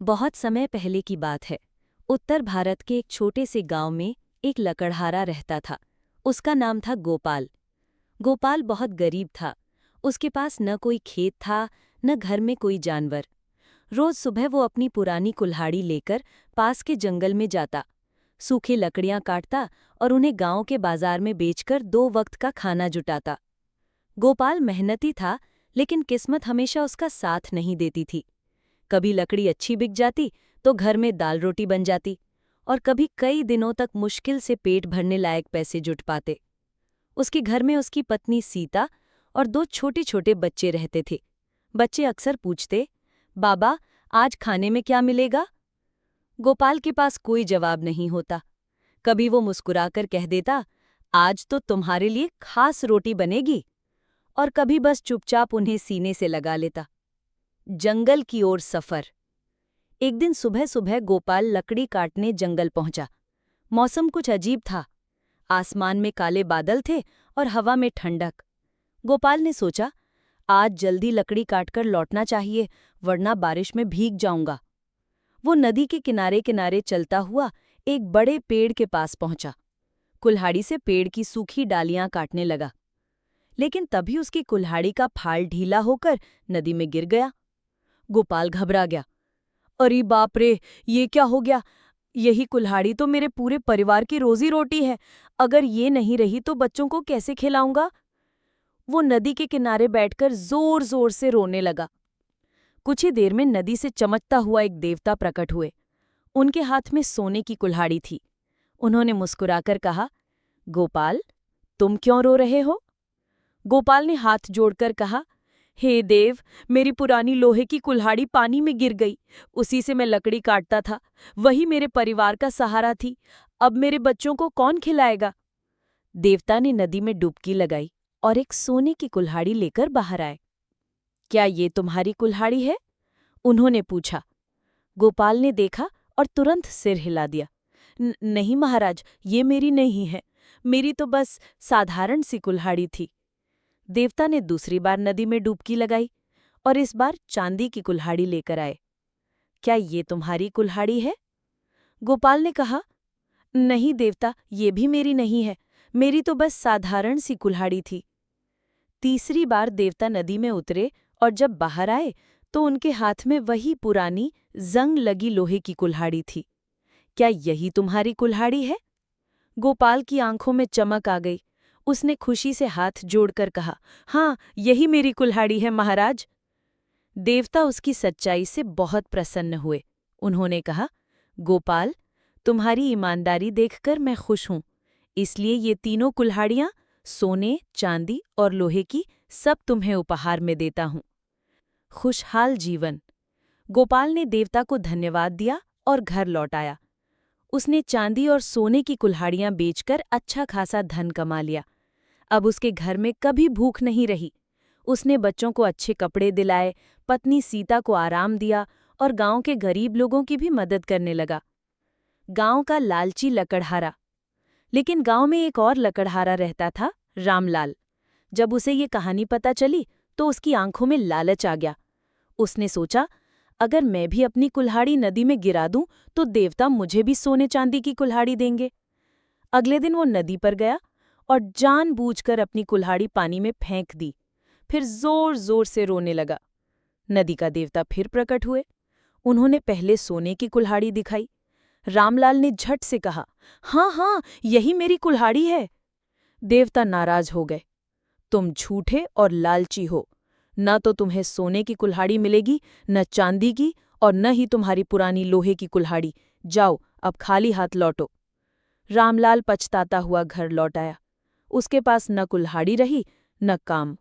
बहुत समय पहले की बात है। उत्तर भारत के एक छोटे से गांव में एक लकड़हारा रहता था। उसका नाम था गोपाल। गोपाल बहुत गरीब था। उसके पास न कोई खेत था, न घर में कोई जानवर। रोज सुबह वो अपनी पुरानी कुल्हाड़ी लेकर पास के जंगल में जाता, सूखी लकड़ियां काटता और उन्हें गांव के बाजार में बेचकर 2 वक्त का खाना जुटाता। गोपाल मेहनती था, लेकिन किस्मत हमेशा उसका साथ नहीं देती थी। कभी लकड़ी अच्छी बिक जाती तो घर में दाल रोटी बन जाती, और कभी कई दिनों तक मुश्किल से पेट भरने लायक पैसे जुट पाते। उसके घर में उसकी पत्नी सीता और 2 छोटे-छोटे बच्चे रहते थे। बच्चे अक्सर पूछते, बाबा, आज खाने में क्या मिलेगा? गोपाल के पास कोई जवाब नहीं होता। कभी वो मुस्कुराकर कह देता, आज तो तुम्हारे लिए खास रोटी बनेगी, और कभी बस चुपचाप उन्हें सीने से लगा लेता। जंगल की ओर सफर। एक दिन सुबह सुबह गोपाल लकड़ी काटने जंगल पहुंचा। मौसम कुछ अजीब था। आसमान में काले बादल थे और हवा में ठंडक। गोपाल ने सोचा, आज जल्दी लकड़ी काटकर लौटना चाहिए, वरना बारिश में भीग जाऊंगा। वो नदी के किनारे किनारे चलता हुआ एक बड़े पेड़ के पास पहुंचा। कुल्हाड़ी से पेड़ की सूखी डालियां काटने लगा, लेकिन तभी उसकी कुल्हाड़ी का फाल ढीला होकर नदी में गिर गया। गोपाल घबरा गया। अरे बाप रे, ये क्या हो गया? यही कुल्हाड़ी तो मेरे पूरे परिवार की रोजी रोटी है। अगर ये नहीं रही तो बच्चों को कैसे खिलाऊंगा? वो नदी के किनारे बैठकर जोर जोर से रोने लगा। कुछ ही देर में नदी से चमकता हुआ एक देवता प्रकट हुए। उनके हाथ में सोने की कुल्हाड़ी थी। उन्होंने मुस्कुराकर कहा, गोपाल, तुम क्यों रो रहे हो? गोपाल ने हाथ जोड़कर कहा, हे देव, मेरी पुरानी लोहे की कुल्हाड़ी पानी में गिर गई। उसी से मैं लकड़ी काटता था। वही मेरे परिवार का सहारा थी। अब मेरे बच्चों को कौन खिलाएगा? देवता ने नदी में डुबकी लगाई और एक सोने की कुल्हाड़ी लेकर बाहर आए। क्या ये तुम्हारी कुल्हाड़ी है? उन्होंने पूछा। गोपाल ने देखा और तुरंत सिर हिला दिया। नहीं महाराज, ये मेरी नहीं है। मेरी तो बस साधारण सी कुल्हाड़ी थी। देवता ने दूसरी बार नदी में डुबकी लगाई और इस बार चांदी की कुल्हाड़ी लेकर आए। क्या ये तुम्हारी कुल्हाड़ी है? गोपाल ने कहा, नहीं देवता, ये भी मेरी नहीं है। मेरी तो बस साधारण सी कुल्हाड़ी थी। तीसरी बार देवता नदी में उतरे और जब बाहर आए तो उनके हाथ में वही पुरानी जंग लगी लोहे की कुल्हाड़ी थी। क्या यही तुम्हारी कुल्हाड़ी है? गोपाल की आंखों में चमक आ गई। उसने खुशी से हाथ जोड़कर कहा, हाँ, यही मेरी कुल्हाड़ी है महाराज। देवता उसकी सच्चाई से बहुत प्रसन्न हुए। उन्होंने कहा, गोपाल, तुम्हारी ईमानदारी देखकर मैं खुश हूं। इसलिए ये तीनों कुल्हाड़ियां, सोने, चांदी और लोहे की, सब तुम्हें उपहार में देता हूं। खुशहाल जीवन। गोपाल ने देवता को धन्यवाद दिया और घर लौट आया। उसने चांदी और सोने की कुल्हाड़ियां बेचकर अच्छा खासा धन कमा लिया। अब उसके घर में कभी भूख नहीं रही। उसने बच्चों को अच्छे कपड़े दिलाए, पत्नी सीता को आराम दिया और गांव के गरीब लोगों की भी मदद करने लगा। गांव का लालची लकड़हारा। लेकिन गांव में एक और लकड़हारा रहता था, रामलाल। जब उसे ये कहानी पता चली तो उसकी आंखों में लालच आ गया। उसने सोचा, अगर मैं भी अपनी कुल्हाड़ी नदी में गिरा दूं तो देवता मुझे भी सोने चांदी की कुल्हाड़ी देंगे। अगले दिन वो नदी पर गया और जानबूझकर अपनी कुल्हाड़ी पानी में फेंक दी। फिर जोर जोर से रोने लगा। नदी का देवता फिर प्रकट हुए। उन्होंने पहले सोने की कुल्हाड़ी दिखाई। रामलाल ने झट से कहा, हाँ हाँ, यही मेरी कुल्हाड़ी है। देवता नाराज हो गए। तुम झूठे और लालची हो। न तो तुम्हें सोने की कुल्हाड़ी मिलेगी, न चांदी की, और न ही तुम्हारी पुरानी लोहे की कुल्हाड़ी। जाओ, अब खाली हाथ लौटो। रामलाल पछताता हुआ घर लौट आया। उसके पास न कुल्हाड़ी रही, न काम।